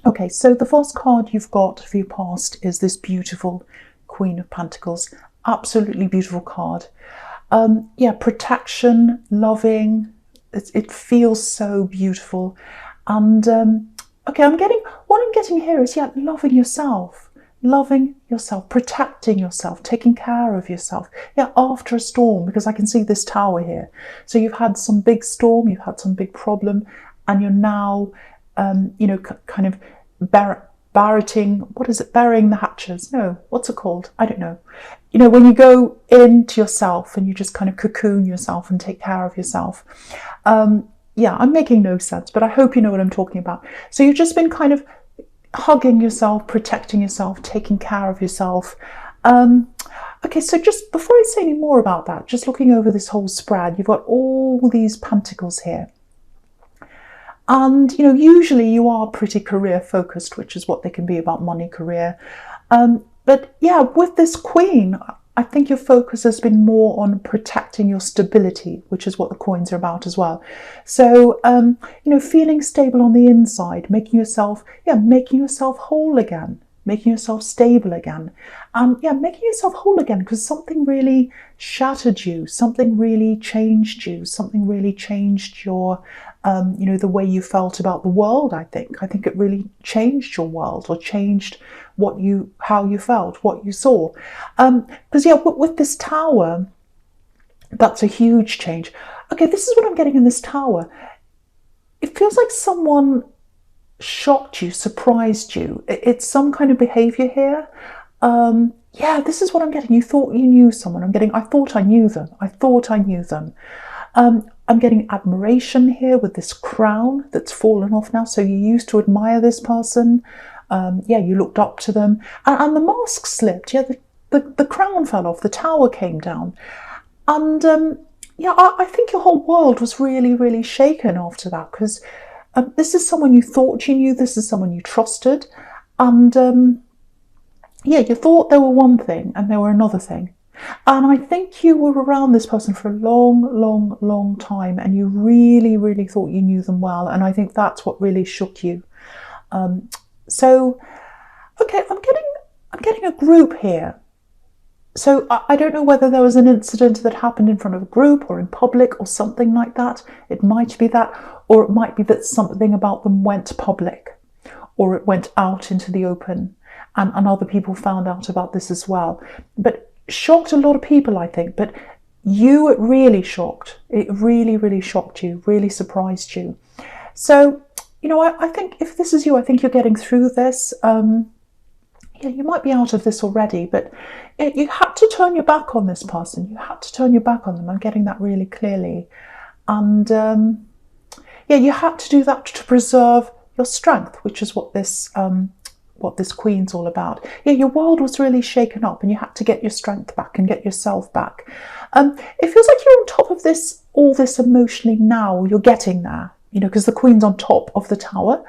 Okay, so the first card you've got for your past is this beautiful Queen of Pentacles. Absolutely beautiful card. Yeah, protection, loving. It feels so beautiful. And okay, what I'm getting here is, yeah, loving yourself, protecting yourself, taking care of yourself. Yeah, after a storm, because I can see this tower here. So you've had some big storm, you've had some big problem, and you're now, you know, kind of burying the hatches. No, what's it called? I don't know. You know, when you go into yourself and you just kind of cocoon yourself and take care of yourself. Yeah, I'm making no sense, but I hope you know what I'm talking about. So you've just been kind of hugging yourself, protecting yourself, taking care of yourself. Okay, so just before I say any more about that, just looking over this whole spread, you've got all these pentacles here. And, you know, usually you are pretty career focused, which is what they can be about money, career. But yeah, with this Queen, I think your focus has been more on protecting your stability, which is what the coins are about as well. So, you know, feeling stable on the inside, making yourself whole again, making yourself stable again. Yeah, making yourself whole again, because something really shattered you, something really changed you, something really changed your, you know, the way you felt about the world. I think it really changed your world, or changed how you felt, what you saw. Because yeah, with this tower, that's a huge change. Okay, this is what I'm getting in this tower. It feels like someone shocked you, surprised you. It's some kind of behavior here. Yeah, this is what I'm getting. You thought you knew someone. I thought I knew them. I'm getting admiration here with this crown that's fallen off now. So you used to admire this person. Yeah, you looked up to them. And the mask slipped. Yeah, the crown fell off. The tower came down. And yeah, I think your whole world was really, really shaken after that, because this is someone you thought you knew. This is someone you trusted. And yeah, you thought they were one thing and they were another thing. And I think you were around this person for a long, long, long time, and you really, really thought you knew them well. And I think that's what really shook you. So, okay, I'm getting a group here. So I don't know whether there was an incident that happened in front of a group or in public or something like that. It might be that, or it might be that something about them went public, or it went out into the open, and other people found out about this as well. But shocked a lot of people, I think. But you, it really shocked. It really, really shocked you, really surprised you. So, you know, I think if this is you, I think you're getting through this. Yeah, you might be out of this already, but you had to turn your back on this person. You had to turn your back on them. I'm getting that really clearly. And yeah, you had to do that to preserve your strength, which is what this Queen's all about. Yeah, your world was really shaken up, and you had to get your strength back and get yourself back. It feels like you're on top of all this emotionally now. You're getting there, you know, because the Queen's on top of the tower.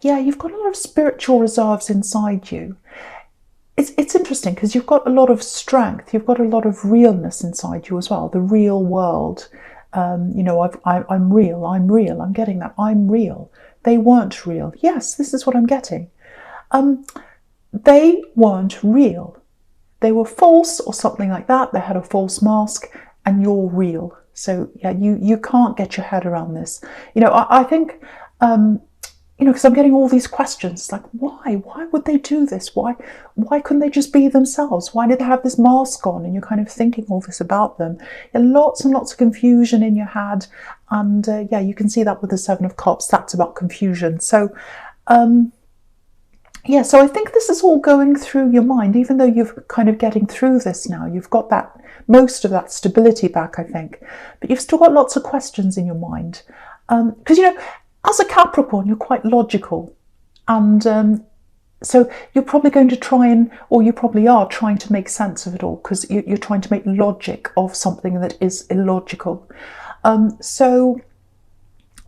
Yeah, you've got a lot of spiritual reserves inside you. It's interesting because you've got a lot of strength. You've got a lot of realness inside you as well. The real world. You know, I'm real. I'm getting that. I'm real. They weren't real. Yes, this is what I'm getting. They weren't real. They were false or something like that. They had a false mask, and you're real. So yeah, you can't get your head around this. You know, I think, you know, because I'm getting all these questions like, why would they do this? Why couldn't they just be themselves? Why did they have this mask on? And you're kind of thinking all this about them. Lots and lots of confusion in your head. And yeah, you can see that with the Seven of Cups. That's about confusion. So yeah, so I think this is all going through your mind, even though you're kind of getting through this now. You've got that, most of that stability back, I think. But you've still got lots of questions in your mind. Because, you know, as a Capricorn, you're quite logical. And so you're probably going to or you probably are trying to make sense of it all, because you're trying to make logic of something that is illogical. So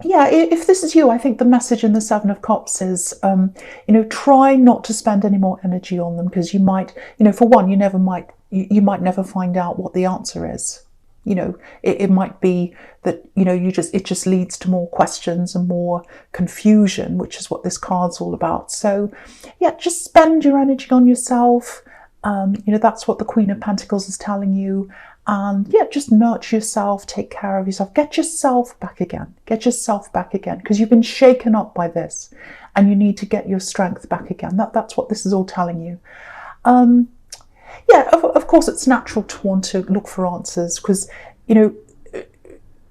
yeah, if this is you, I think the message in the Seven of Cups is, you know, try not to spend any more energy on them, because you might, you know, for one, you might never find out what the answer is. it might be that, it just leads to more questions and more confusion, which is what this card's all about. So yeah, just spend your energy on yourself. That's what the Queen of Pentacles is telling you. And yeah, just nurture yourself, take care of yourself, get yourself back again, because you've been shaken up by this and you need to get your strength back again. That's what this is all telling you. Yeah, of course, it's natural to want to look for answers, because,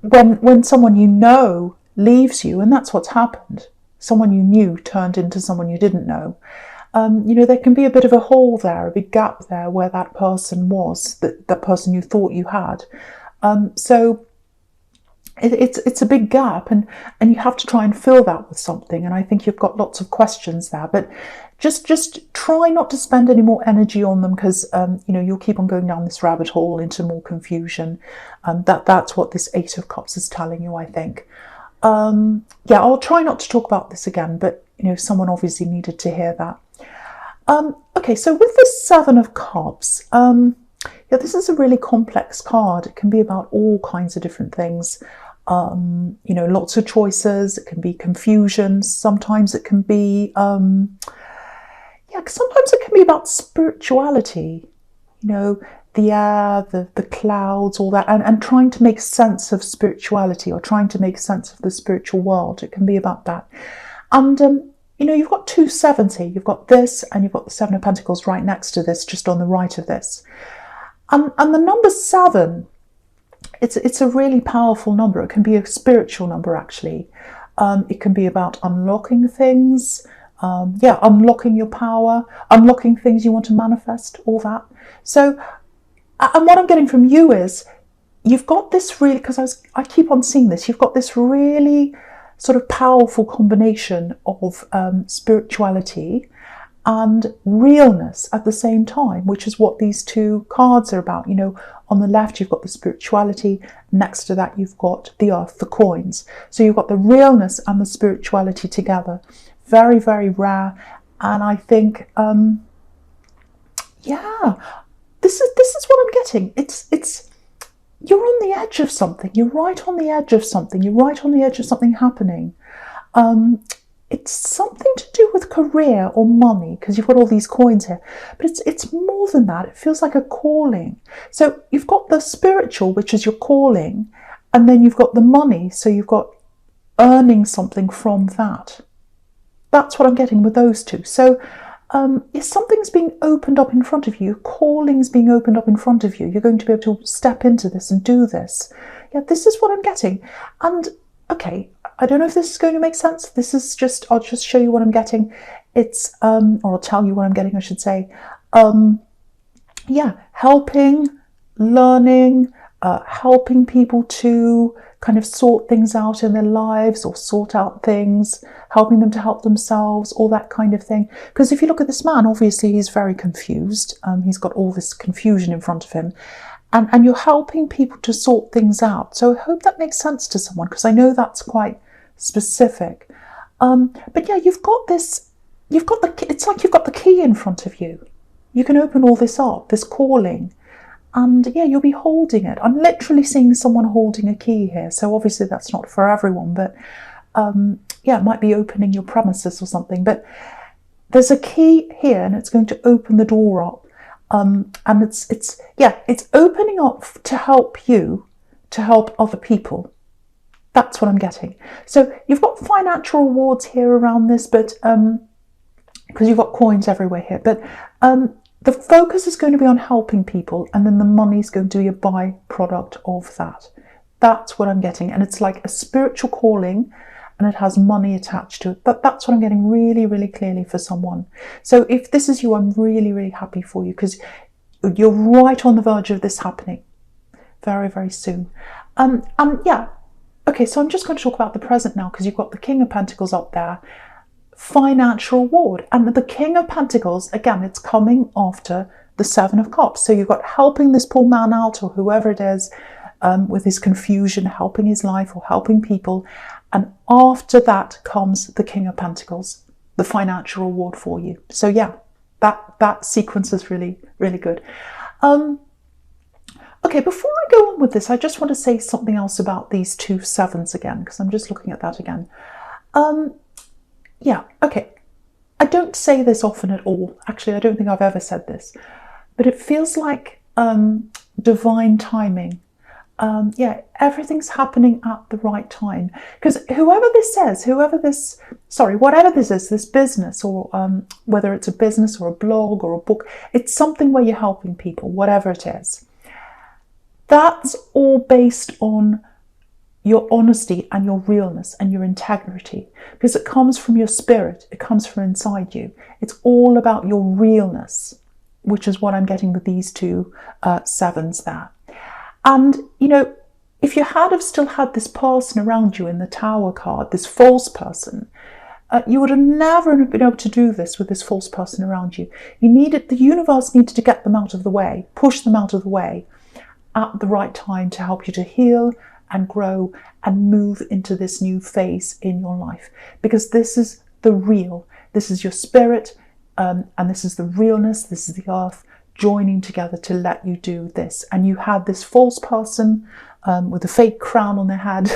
when someone leaves you, and that's what's happened, someone you knew turned into someone you didn't know, there can be a bit of a hole there, a big gap there where that person was, that person you thought you had. So it's a big gap, and you have to try and fill that with something. And I think you've got lots of questions there, but just try not to spend any more energy on them, because you'll keep on going down this rabbit hole into more confusion. That's what this Eight of Cups is telling you, I think. Yeah, I'll try not to talk about this again, but someone obviously needed to hear that. Okay, so with this Seven of Cups, yeah, this is a really complex card. It can be about all kinds of different things. Lots of choices. It can be confusion. Sometimes it can be, sometimes it can be about spirituality. The air, the clouds, all that, and trying to make sense of spirituality, or trying to make sense of the spiritual world. It can be about that. And, you've got two sevens here. You've got this, and you've got the Seven of Pentacles right next to this, just on the right of this. And the number 7, it's a really powerful number. It can be a spiritual number, actually. It can be about unlocking things, unlocking your power, unlocking things you want to manifest, all that. So, and what I'm getting from you is, you've got this really, because I keep on seeing this, you've got this really sort of powerful combination of spirituality and realness at the same time, which is what these two cards are about. On the left, you've got the spirituality. Next to that, you've got the earth, the coins. So you've got the realness and the spirituality together. Very, very rare. And I think, this is what I'm getting. It's you're on the edge of something. You're right on the edge of something. You're right on the edge of something happening. It's something to do with career or money, because you've got all these coins here. But it's more than that. It feels like a calling. So you've got the spiritual, which is your calling, and then you've got the money. So you've got earning something from that. That's what I'm getting with those two. So if something's being opened up in front of you, calling's being opened up in front of you, you're going to be able to step into this and do this. Yeah, this is what I'm getting. And okay, I don't know if this is going to make sense. This is just, I'll just show you what I'm getting. It's, or I'll tell you what I'm getting, I should say. Helping, learning, helping people to kind of sort things out in their lives, or sort out things, helping them to help themselves, all that kind of thing. Because if you look at this man, obviously he's very confused. He's got all this confusion in front of him. And you're helping people to sort things out. So I hope that makes sense to someone, because I know that's quite specific. But yeah, you've got this, it's like you've got the key in front of you. You can open all this up, this calling. And yeah, you'll be holding it. I'm literally seeing someone holding a key here. So obviously that's not for everyone, but it might be opening your premises or something. But there's a key here, and it's going to open the door up. And it's opening up to help you, to help other people. That's what I'm getting. So you've got financial rewards here around this, but because you've got coins everywhere here. But the focus is going to be on helping people, and then the money is going to be a byproduct of that. That's what I'm getting. And it's like a spiritual calling, and it has money attached to it. But that's what I'm getting really, really clearly for someone. So if this is you, I'm really, really happy for you, because you're right on the verge of this happening very, very soon. Okay, so I'm just going to talk about the present now, because you've got the King of Pentacles up there. Financial reward, and the King of Pentacles, again, it's coming after the Seven of Cups. So you've got helping this poor man out, or whoever it is, with his confusion, helping his life or helping people. And after that comes the King of Pentacles, the financial reward for you. So yeah, that sequence is really, really good. Okay, before I go on with this, I just want to say something else about these 2 sevens again, because I'm just looking at that again. Yeah, okay. I don't say this often at all. Actually, I don't think I've ever said this, but it feels like divine timing. Yeah, everything's happening at the right time. Because whatever this is, this business, or whether it's a business or a blog or a book, it's something where you're helping people, whatever it is. That's all based on your honesty and your realness and your integrity, because it comes from your spirit, it comes from inside you. It's all about your realness, which is what I'm getting with these 2 sevens there. And, you know, if you have still had this person around you in the Tower card, this false person, you would have never been able to do this with this false person around you. The universe needed to get them out of the way, push them out of the way at the right time to help you to heal and grow and move into this new phase in your life. Because this is the real, this is your spirit, and this is the realness, this is the earth joining together to let you do this. And you had this false person with a fake crown on their head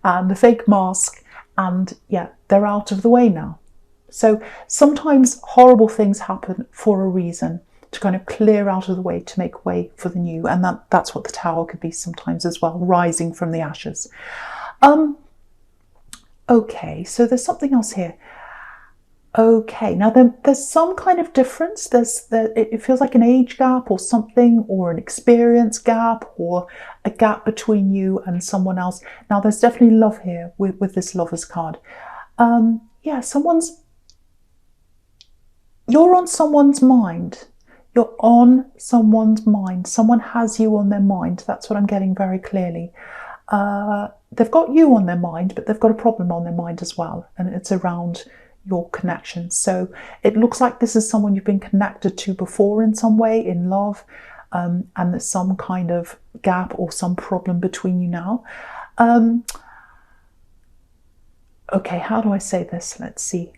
and a fake mask, and yeah, they're out of the way now. So sometimes horrible things happen for a reason, to kind of clear out of the way, to make way for the new. And that's what the Tower could be sometimes as well, rising from the ashes. Okay, so there's something else here. Okay, now there's some kind of difference. It feels like an age gap or something, or an experience gap, or a gap between you and someone else. Now there's definitely love here with this Lovers card. Yeah, you're on someone's mind. You're on someone's mind. Someone has you on their mind. That's what I'm getting very clearly. They've got you on their mind, but they've got a problem on their mind as well. And it's around your connection. So it looks like this is someone you've been connected to before in some way, in love. And there's some kind of gap or some problem between you now. Okay, how do I say this? Let's see.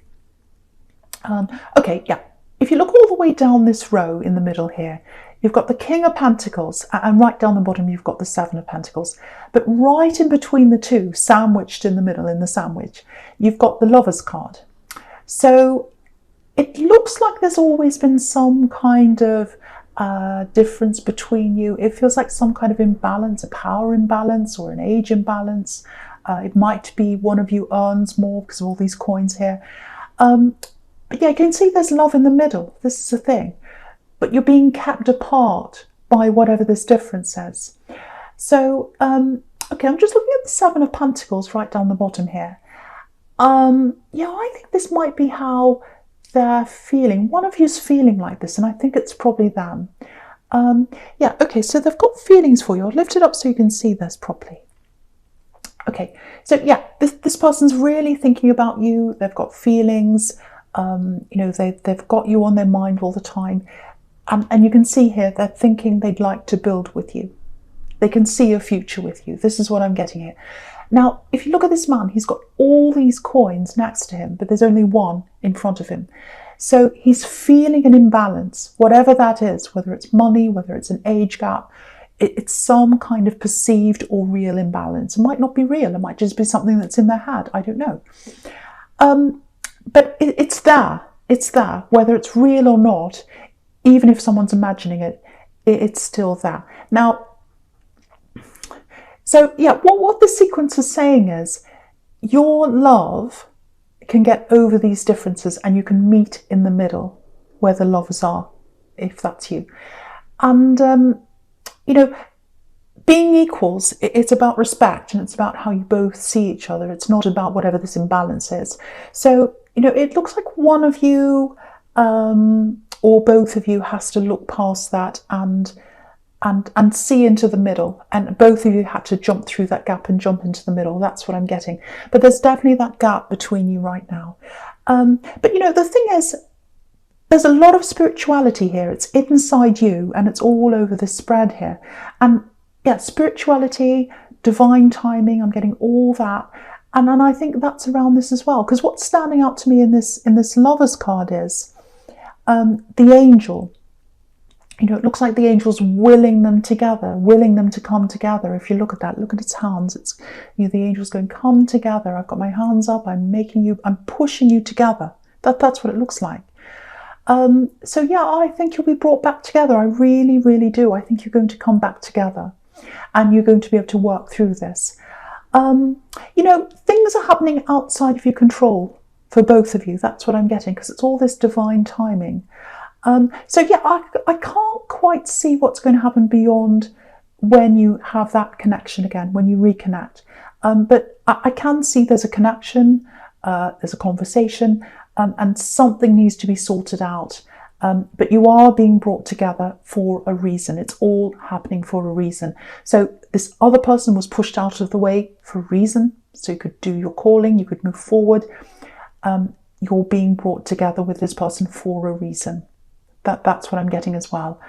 Okay, yeah. If you look all the way down this row in the middle here, you've got the King of Pentacles, and right down the bottom you've got the Seven of Pentacles. But right in between the two, sandwiched in the middle in the sandwich, you've got the Lovers card. So it looks like there's always been some kind of difference between you. It feels like some kind of imbalance, a power imbalance or an age imbalance. It might be one of you earns more because of all these coins here. But yeah, you can see there's love in the middle. This is the thing. But you're being kept apart by whatever this difference is. So, okay, I'm just looking at the Seven of Pentacles right down the bottom here. Yeah, I think this might be how they're feeling. One of you's feeling like this, and I think it's probably them. Yeah, okay, so they've got feelings for you. I'll lift it up so you can see this properly. Okay, so yeah, this person's really thinking about you. They've got feelings. You know, they've got you on their mind all the time. And you can see here, they're thinking they'd like to build with you. They can see a future with you. This is what I'm getting here. Now, if you look at this man, he's got all these coins next to him, but there's only one in front of him. So he's feeling an imbalance, whatever that is, whether it's money, whether it's an age gap. It's some kind of perceived or real imbalance. It might not be real. It might just be something that's in their head. I don't know. But it's there. It's there. Whether it's real or not, even if someone's imagining it, it's still there. Now, so yeah, what the sequence is saying is your love can get over these differences and you can meet in the middle where the lovers are, if that's you. And, you know, being equals, it's about respect and it's about how you both see each other. It's not about whatever this imbalance is. So, you know, it looks like one of you or both of you has to look past that and see into the middle, and both of you had to jump through that gap and jump into the middle. That's what I'm getting. But there's definitely that gap between you right now. But you know, the thing is, there's a lot of spirituality here. It's inside you and it's all over this spread here. And yeah, spirituality, divine timing, I'm getting all that. And I think that's around this as well. Because what's standing out to me in this Lovers card is the angel. You know, it looks like the angel's willing them together, willing them to come together. If you look at that, look at its hands. It's, you know, the angel's going, come together. I've got my hands up. I'm pushing you together. That's what it looks like. So yeah, I think you'll be brought back together. I really, really do. I think you're going to come back together, and you're going to be able to work through this. You know, things are happening outside of your control for both of you. That's what I'm getting, because it's all this divine timing. So yeah, I can't quite see what's going to happen beyond when you have that connection again, when you reconnect. But I can see there's a connection, there's a conversation, and something needs to be sorted out. But you are being brought together for a reason. It's all happening for a reason. So this other person was pushed out of the way for a reason. So you could do your calling, you could move forward. You're being brought together with this person for a reason. That's what I'm getting as well.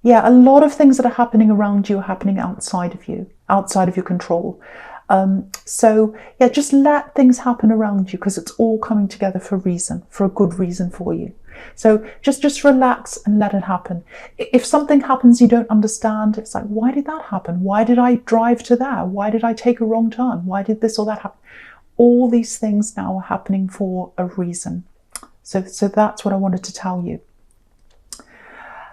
Yeah, a lot of things that are happening around you are happening outside of you, outside of your control. So yeah, just let things happen around you, because it's all coming together for a reason, for a good reason for you. So just relax and let it happen. If something happens you don't understand, it's like, why did that happen? Why did I drive to there? Why did I take a wrong turn? Why did this or that happen? All these things now are happening for a reason. So that's what I wanted to tell you.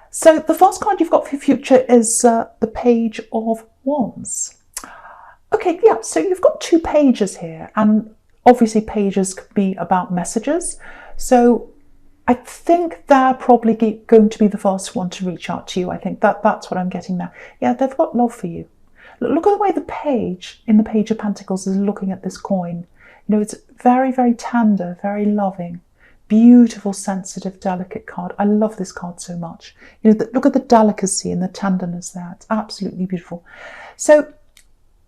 So the first card you've got for your future is the Page of Wands. Okay, yeah, so you've got 2 pages here, and obviously pages could be about messages. So I think they're probably going to be the first one to reach out to you. I think that's what I'm getting there. Yeah, they've got love for you. Look at the way the page in the Page of Pentacles is looking at this coin. You know, it's very, very tender, very loving. Beautiful, sensitive, delicate card. I love this card so much. You know, look at the delicacy and the tenderness there. It's absolutely beautiful. So,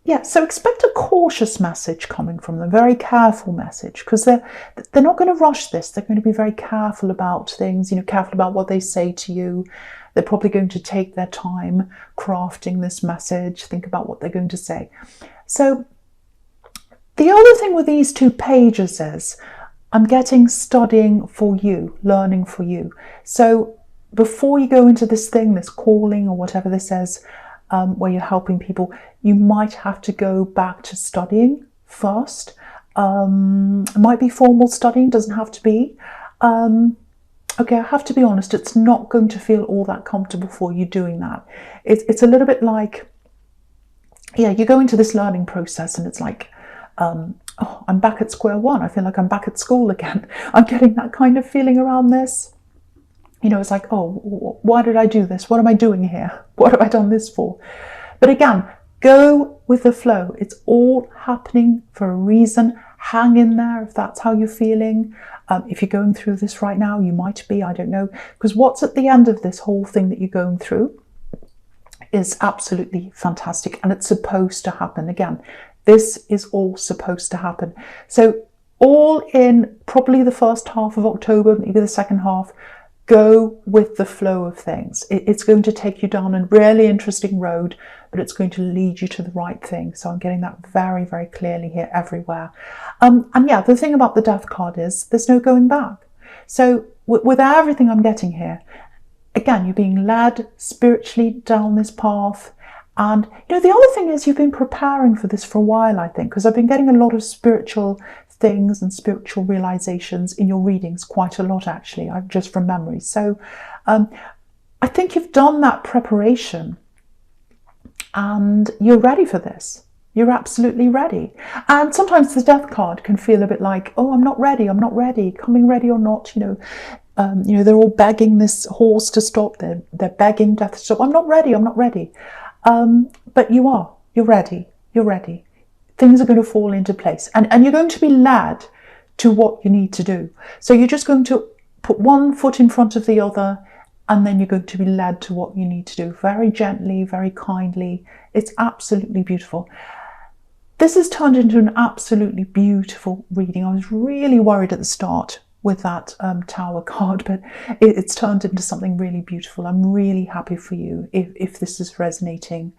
yeah, so expect a cautious message coming from them, very careful message, because they're not going to rush this. They're going to be very careful about things, you know, careful about what they say to you. They're probably going to take their time crafting this message, think about what they're going to say. So, the other thing with these 2 pages is, I'm getting studying for you, learning for you. So before you go into this thing, this calling or whatever this is, where you're helping people, you might have to go back to studying first. It might be formal studying, doesn't have to be. Okay, I have to be honest, it's not going to feel all that comfortable for you doing that. It's a little bit like, yeah, you go into this learning process and it's like, oh, I'm back at square one. I feel like I'm back at school again. I'm getting that kind of feeling around this. You know, it's like, oh, why did I do this? What am I doing here? What have I done this for? But again, go with the flow. It's all happening for a reason. Hang in there if that's how you're feeling. If you're going through this right now, you might be, I don't know. Because what's at the end of this whole thing that you're going through is absolutely fantastic. And it's supposed to happen. Again, this is all supposed to happen. So all in probably the first half of October, maybe the second half, go with the flow of things. It's going to take you down a really interesting road, but it's going to lead you to the right thing. So I'm getting that very, very clearly here everywhere. And yeah, the thing about the Death card is there's no going back. So with everything I'm getting here, again, you're being led spiritually down this path. And, you know, the other thing is you've been preparing for this for a while, I think, because I've been getting a lot of spiritual things and spiritual realizations in your readings, quite a lot, actually, just from memory. So I think you've done that preparation and you're ready for this. You're absolutely ready. And sometimes the Death card can feel a bit like, oh, I'm not ready, coming ready or not, you know, they're all begging this horse to stop. They're begging death to stop. I'm not ready. But you are. You're ready. Things are going to fall into place. And you're going to be led to what you need to do. So you're just going to put one foot in front of the other, and then you're going to be led to what you need to do. Very gently, very kindly. It's absolutely beautiful. This has turned into an absolutely beautiful reading. I was really worried at the start with that Tower card, but it's turned into something really beautiful. I'm really happy for you if this is resonating